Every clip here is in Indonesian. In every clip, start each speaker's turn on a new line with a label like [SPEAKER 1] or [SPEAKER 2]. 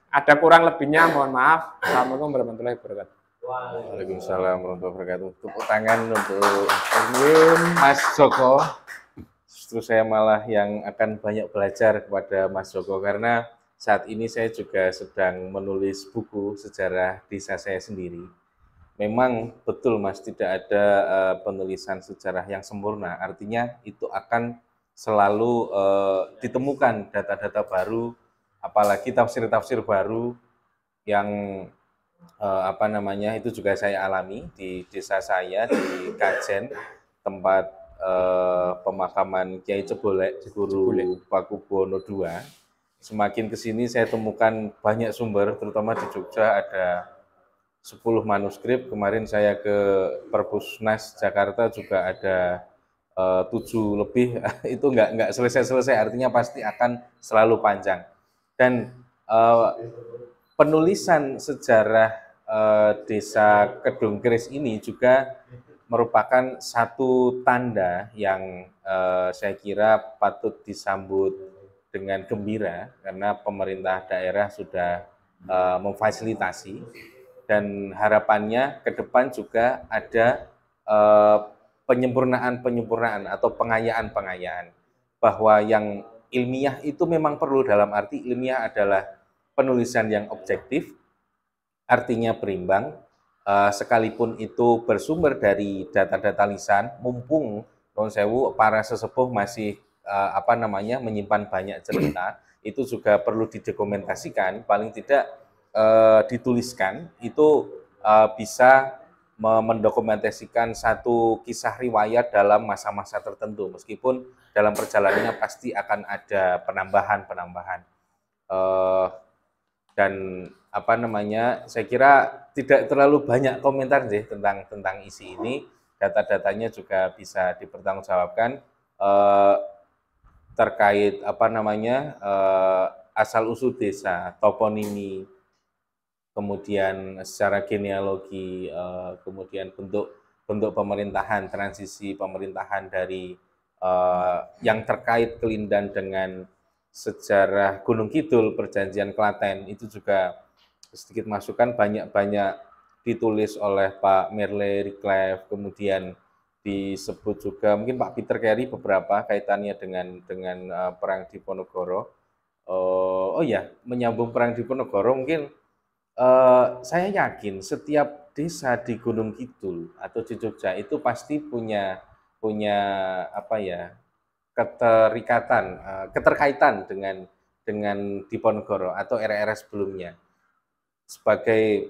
[SPEAKER 1] Ada kurang lebihnya, mohon maaf. Assalamualaikum warahmatullahi wabarakatuh.
[SPEAKER 2] Waalaikumsalam warahmatullahi wabarakatuh. Tepuk tangan untuk Mas Joko. Justru saya malah yang akan banyak belajar kepada Mas Joko karena saat ini saya juga sedang menulis buku sejarah desa saya sendiri. Memang betul Mas, tidak ada penulisan sejarah yang sempurna. Artinya itu akan selalu ditemukan data-data baru, apalagi tafsir-tafsir baru yang itu juga saya alami di desa saya di Kajen, tempat pemakaman Kiai Cebolek Guru Pakubuwono II. Semakin ke sini saya temukan banyak sumber, terutama di Jogja ada 10 manuskrip. Kemarin saya ke Perpusnas Jakarta juga ada 7 lebih. Itu nggak selesai-selesai, artinya pasti akan selalu panjang. Dan penulisan sejarah desa Kedung Keris ini juga merupakan satu tanda yang saya kira patut disambut dengan gembira karena pemerintah daerah sudah memfasilitasi, dan harapannya ke depan juga ada penyempurnaan atau pengayaan bahwa yang ilmiah itu memang perlu, dalam arti ilmiah adalah penulisan yang objektif, artinya berimbang, sekalipun itu bersumber dari data-data lisan, mumpung non sewu para sesepuh masih menyimpan banyak cerita, itu juga perlu didokumentasikan, paling tidak dituliskan, itu bisa mendokumentasikan satu kisah riwayat dalam masa-masa tertentu, meskipun dalam perjalanannya pasti akan ada penambahan. Dan saya kira tidak terlalu banyak komentar sih tentang isi ini. Data-datanya juga bisa dipertanggungjawabkan terkait asal usul desa, toponimi, kemudian secara genealogi, kemudian bentuk pemerintahan, transisi pemerintahan dari yang terkait kelindan dengan sejarah Gunung Kidul, Perjanjian Klaten, itu juga sedikit masukan, banyak ditulis oleh Pak Merle Riclef, kemudian disebut juga mungkin Pak Peter Carey beberapa kaitannya dengan Perang Diponegoro. Menyambung Perang Diponegoro, mungkin saya yakin setiap desa di Gunung Kidul atau di Jogja itu pasti punya keterkaitan dengan Diponegoro atau era-era sebelumnya sebagai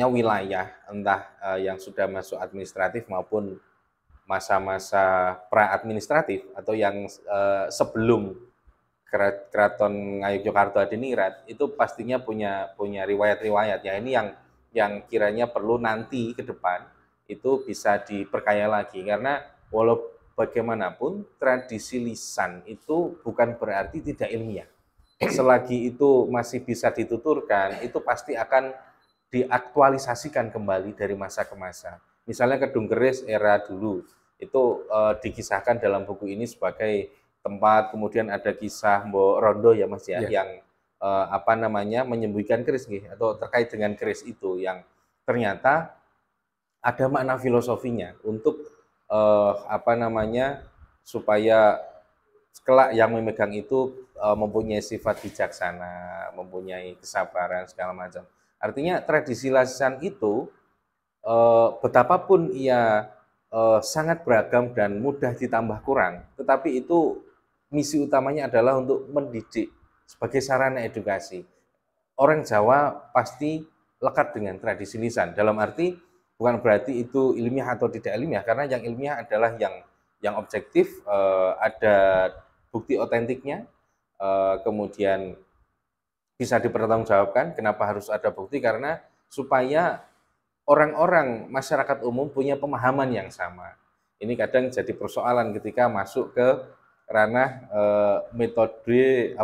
[SPEAKER 2] wilayah, entah yang sudah masuk administratif maupun masa-masa pra-administratif atau yang sebelum Keraton Ngayogyakarta Adiningrat, itu pastinya punya riwayat-riwayat ya. Ini yang kiranya perlu nanti ke depan itu bisa diperkaya lagi, karena walaupun bagaimanapun tradisi lisan itu bukan berarti tidak ilmiah. Selagi itu masih bisa dituturkan, itu pasti akan diaktualisasikan kembali dari masa ke masa. Misalnya Kedung Keris era dulu itu dikisahkan dalam buku ini sebagai tempat, kemudian ada kisah Mbok Rondo ya Mas ya, yang menyembuhkan keris atau terkait dengan keris itu yang ternyata ada makna filosofinya untuk supaya kelak yang memegang itu mempunyai sifat bijaksana, mempunyai kesabaran segala macam. Artinya tradisi lisan itu betapapun ia sangat beragam dan mudah ditambah kurang, tetapi itu misi utamanya adalah untuk mendidik sebagai sarana edukasi. Orang Jawa pasti lekat dengan tradisi lisan, dalam arti bukan berarti itu ilmiah atau tidak ilmiah, karena yang ilmiah adalah yang objektif, ada bukti otentiknya, kemudian bisa dipertanggungjawabkan. Kenapa harus ada bukti? Karena supaya orang-orang masyarakat umum punya pemahaman yang sama. Ini kadang jadi persoalan ketika masuk ke ranah metode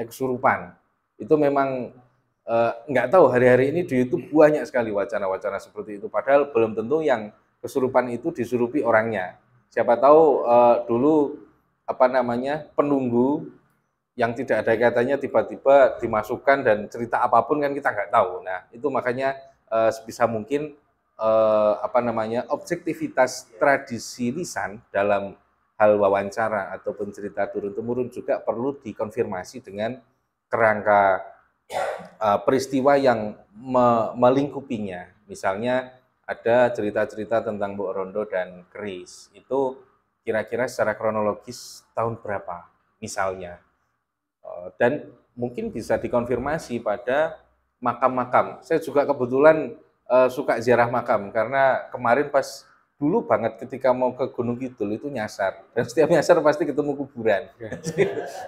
[SPEAKER 2] kesurupan. Itu memang nggak tahu, hari-hari ini di YouTube banyak sekali wacana-wacana seperti itu. Padahal belum tentu yang kesurupan itu disurupi orangnya. Siapa tahu dulu penunggu yang tidak ada kaitannya tiba-tiba dimasukkan dan cerita apapun kan kita nggak tahu. Nah, itu makanya sebisa mungkin apa namanya, objektivitas tradisi lisan dalam hal wawancara ataupun cerita turun-temurun juga perlu dikonfirmasi dengan kerangka peristiwa yang melingkupinya. Misalnya ada cerita-cerita tentang Mbok Rondo dan keris. Itu kira-kira secara kronologis tahun berapa misalnya. Dan mungkin bisa dikonfirmasi pada makam-makam. Saya juga kebetulan suka ziarah makam karena kemarin pas dulu banget ketika mau ke Gunung Kidul itu nyasar, dan setiap nyasar pasti ketemu kuburan.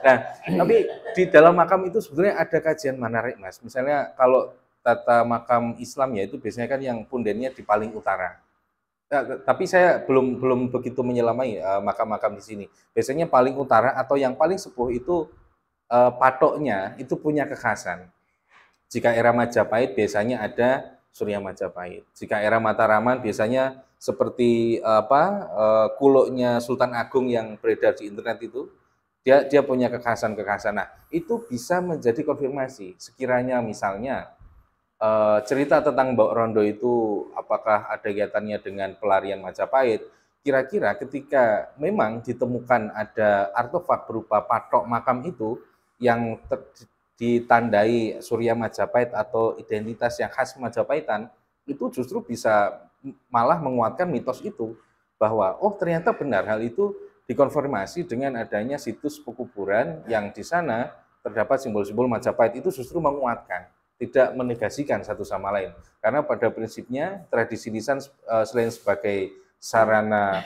[SPEAKER 2] Nah, tapi di dalam makam itu sebetulnya ada kajian menarik, Mas. Misalnya kalau tata makam Islam ya itu biasanya kan yang pundennya di paling utara. Tapi saya belum belum begitu menyelamai makam-makam di sini. Biasanya paling utara atau yang paling sepuh itu patoknya itu punya kekhasan. Jika era Majapahit biasanya ada Surya Majapahit. Jika era Mataraman biasanya seperti kuluknya Sultan Agung yang beredar di internet itu, dia punya kekhasan-kekhasan. Nah, itu bisa menjadi konfirmasi. Sekiranya misalnya cerita tentang Mbok Rondo itu apakah ada kaitannya dengan pelarian Majapahit, kira-kira ketika memang ditemukan ada artefak berupa patok makam itu yang ditandai Surya Majapahit atau identitas yang khas Majapahitan, itu justru bisa malah menguatkan mitos itu, bahwa oh ternyata benar hal itu dikonfirmasi dengan adanya situs pekuburan yang di sana terdapat simbol-simbol Majapahit. Itu justru menguatkan, tidak menegasikan satu sama lain. Karena pada prinsipnya tradisi lisan selain sebagai sarana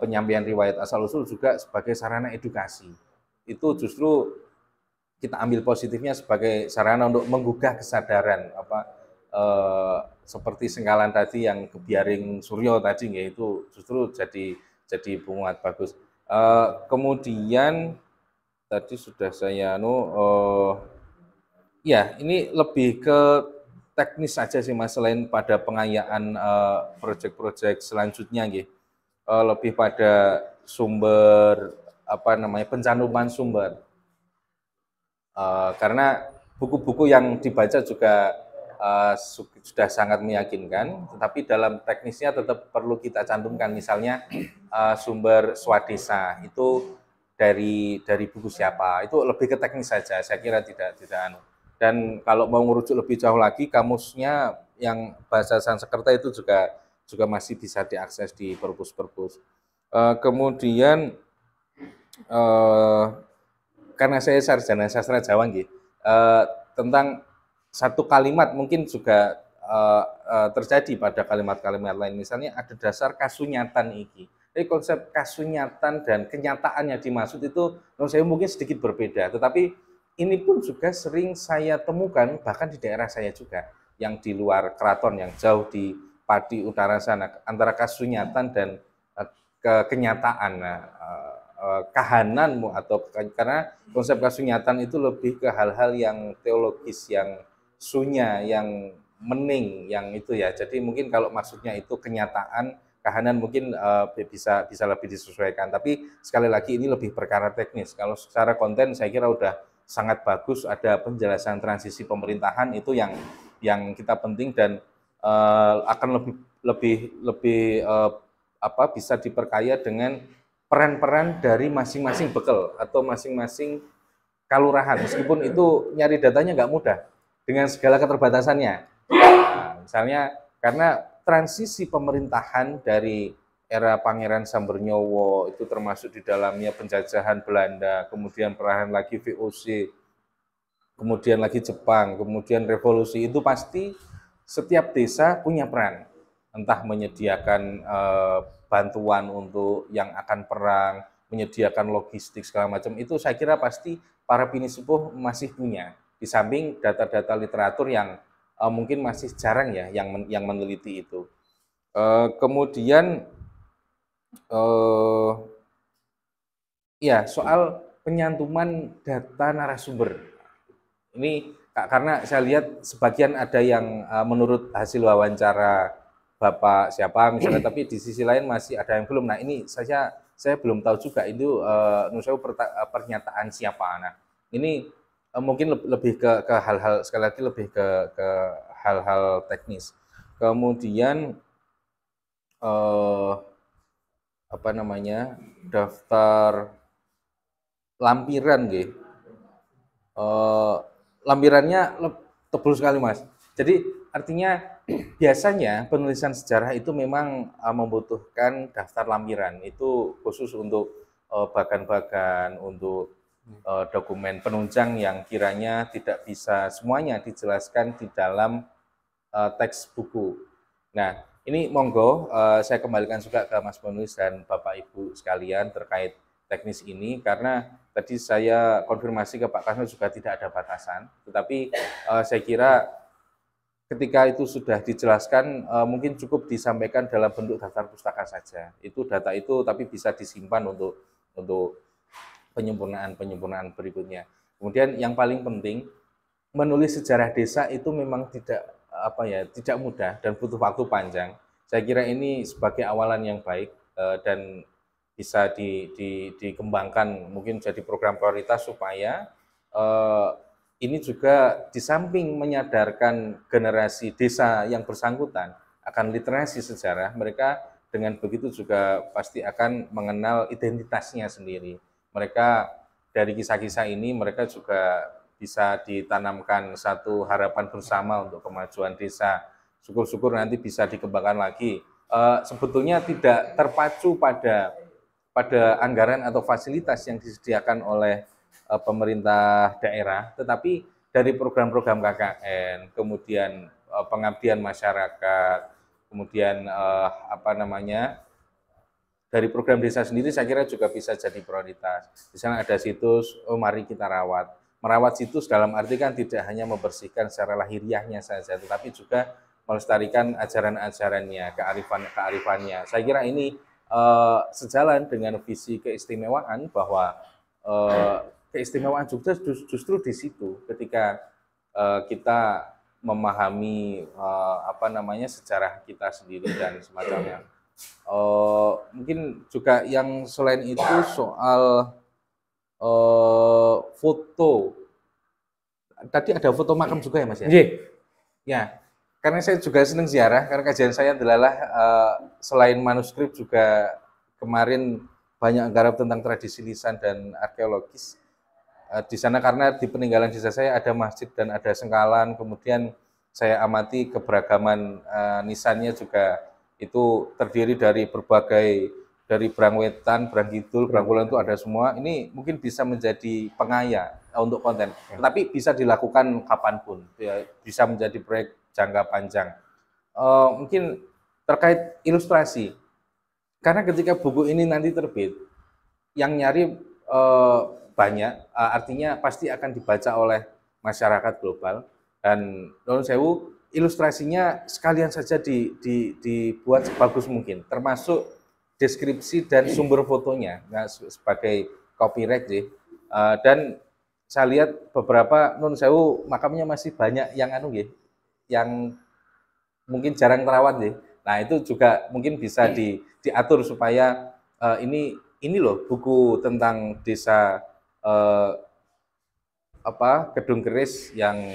[SPEAKER 2] penyampaian riwayat asal-usul juga sebagai sarana edukasi. Itu justru kita ambil positifnya sebagai sarana untuk menggugah kesadaran seperti Sengkalan tadi yang kebiaring Suryo tadi ya, itu justru jadi penguat bagus. Kemudian tadi sudah saya ya ini lebih ke teknis saja sih Mas, selain pada pengayaan proyek-proyek selanjutnya gitu. Lebih pada sumber pencantuman sumber. Karena buku-buku yang dibaca juga sudah sangat meyakinkan, tetapi dalam teknisnya tetap perlu kita cantumkan. Misalnya sumber swadesa itu dari buku siapa, itu lebih ke teknis saja. Saya kira tidak. Dan kalau mau merujuk lebih jauh lagi, kamusnya yang bahasa Sanskerta itu juga masih bisa diakses di perpus-perpus. Kemudian karena saya sarjana sastra Jawa gitu, tentang satu kalimat mungkin juga terjadi pada kalimat-kalimat lain. Misalnya ada dasar kasunyatan iki. Jadi konsep kasunyatan dan kenyataan yang dimaksud itu menurut saya mungkin sedikit berbeda. Tetapi ini pun juga sering saya temukan bahkan di daerah saya juga, yang di luar keraton, yang jauh di Pati Utara sana, antara kasunyatan dan kenyataan. Nah, kahananmu atau karena konsep kasunyatan itu lebih ke hal-hal yang teologis, yang sunya, yang mening, yang itu ya. Jadi mungkin kalau maksudnya itu kenyataan, kahanan mungkin bisa lebih disesuaikan. Tapi sekali lagi ini lebih perkara teknis. Kalau secara konten saya kira udah sangat bagus, ada penjelasan transisi pemerintahan itu yang kita penting, dan akan lebih bisa diperkaya dengan peran-peran dari masing-masing bekel atau masing-masing kalurahan, meskipun itu nyari datanya nggak mudah dengan segala keterbatasannya. Nah, misalnya karena transisi pemerintahan dari era Pangeran Sambernyowo itu termasuk di dalamnya penjajahan Belanda, kemudian perlahan lagi VOC, kemudian lagi Jepang, kemudian revolusi, itu pasti setiap desa punya peran, entah menyediakan bantuan untuk yang akan perang, menyediakan logistik segala macam. Itu saya kira pasti para pinisepuh masih punya, di samping data-data literatur yang mungkin masih jarang ya yang meneliti itu. Kemudian ya soal penyantuman data narasumber ini, karena saya lihat sebagian ada yang menurut hasil wawancara Bapak siapa misalnya, tapi di sisi lain masih ada yang belum. Nah ini saya belum tahu juga itu pernyataan siapa. Nah Ini mungkin lebih ke hal-hal, sekali lagi lebih ke hal-hal teknis. Kemudian apa namanya, daftar lampiran nggih. Lampirannya tebal sekali Mas. Jadi artinya biasanya penulisan sejarah itu memang membutuhkan daftar lampiran. Itu khusus untuk bagan-bagan, untuk dokumen penunjang yang kiranya tidak bisa semuanya dijelaskan di dalam teks buku. Nah, ini monggo saya kembalikan juga ke Mas Penulis dan Bapak Ibu sekalian terkait teknis ini, karena tadi saya konfirmasi ke Pak Kasno juga tidak ada batasan, tetapi saya kira ketika itu sudah dijelaskan mungkin cukup disampaikan dalam bentuk daftar pustaka saja. Itu data itu tapi bisa disimpan untuk penyempurnaan berikutnya. Kemudian yang paling penting, menulis sejarah desa itu memang tidak mudah dan butuh waktu panjang. Saya kira ini sebagai awalan yang baik dan bisa dikembangkan, mungkin jadi program prioritas supaya ini juga di samping menyadarkan generasi desa yang bersangkutan akan literasi sejarah, mereka dengan begitu juga pasti akan mengenal identitasnya sendiri. Mereka dari kisah-kisah ini mereka juga bisa ditanamkan satu harapan bersama untuk kemajuan desa. Syukur-syukur nanti bisa dikembangkan lagi. Sebetulnya tidak terpacu pada anggaran atau fasilitas yang disediakan oleh pemerintah daerah, tetapi dari program-program KKN, kemudian pengabdian masyarakat, kemudian dari program desa sendiri saya kira juga bisa jadi prioritas. Di sana ada situs, mari kita rawat. Merawat situs dalam arti kan tidak hanya membersihkan secara lahiriahnya saja, tetapi juga melestarikan ajaran-ajarannya, kearifannya. Saya kira ini sejalan dengan visi keistimewaan bahwa keistimewaan Jogja justru di situ ketika kita memahami sejarah kita sendiri dan semacamnya. Mungkin juga yang selain itu soal foto. Tadi ada foto makam juga ya Mas ya? Ya, karena saya juga senang ziarah, karena kajian saya adalah selain manuskrip juga kemarin banyak garap tentang tradisi lisan dan arkeologis. Di sana karena di peninggalan desa saya ada masjid dan ada sengkalan, kemudian saya amati keberagaman nisannya juga itu terdiri dari berbagai, dari Brangwetan, Branggidul, Brangkulan itu ada semua. Ini mungkin bisa menjadi pengaya untuk konten, tetapi bisa dilakukan kapanpun, ya, bisa menjadi proyek jangka panjang. Mungkin terkait ilustrasi, karena ketika buku ini nanti terbit, yang nyari banyak, artinya pasti akan dibaca oleh masyarakat global, dan Nuwun Sewu, ilustrasinya sekalian saja dibuat sebagus mungkin, termasuk deskripsi dan sumber fotonya, nah, sebagai copyright sih. Dan saya lihat beberapa Nuwun Sewu makamnya masih banyak yang yang mungkin jarang terawat deh. Nah itu juga mungkin bisa diatur supaya ini loh buku tentang desa Kedung Keris yang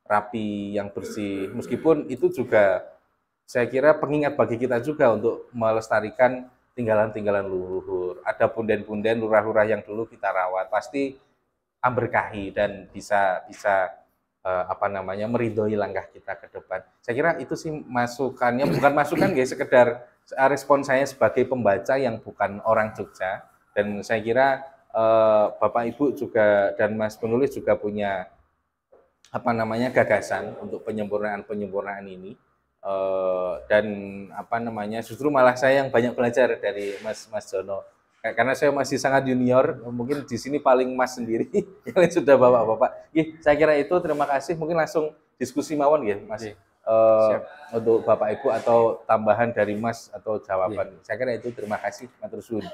[SPEAKER 2] rapi, yang bersih. Meskipun itu juga saya kira pengingat bagi kita juga untuk melestarikan tinggalan-tinggalan leluhur. Ada punden-punden lurah-lurah yang dulu kita rawat, pasti amberkahi dan bisa meridhoi langkah kita ke depan. Saya kira itu sih masukannya, bukan masukan guys, sekedar respon saya sebagai pembaca yang bukan orang Jogja, dan saya kira Bapak Ibu juga dan Mas penulis juga punya gagasan untuk penyempurnaan ini, dan justru malah saya yang banyak belajar dari Mas Jono, karena saya masih sangat junior, mungkin di sini paling Mas sendiri yang sudah bapak-bapak. Saya kira itu, terima kasih. Mungkin langsung diskusi mawon ya Mas, untuk Bapak Ibu atau tambahan dari Mas atau jawaban. Saya kira itu, terima kasih. Matur suwun.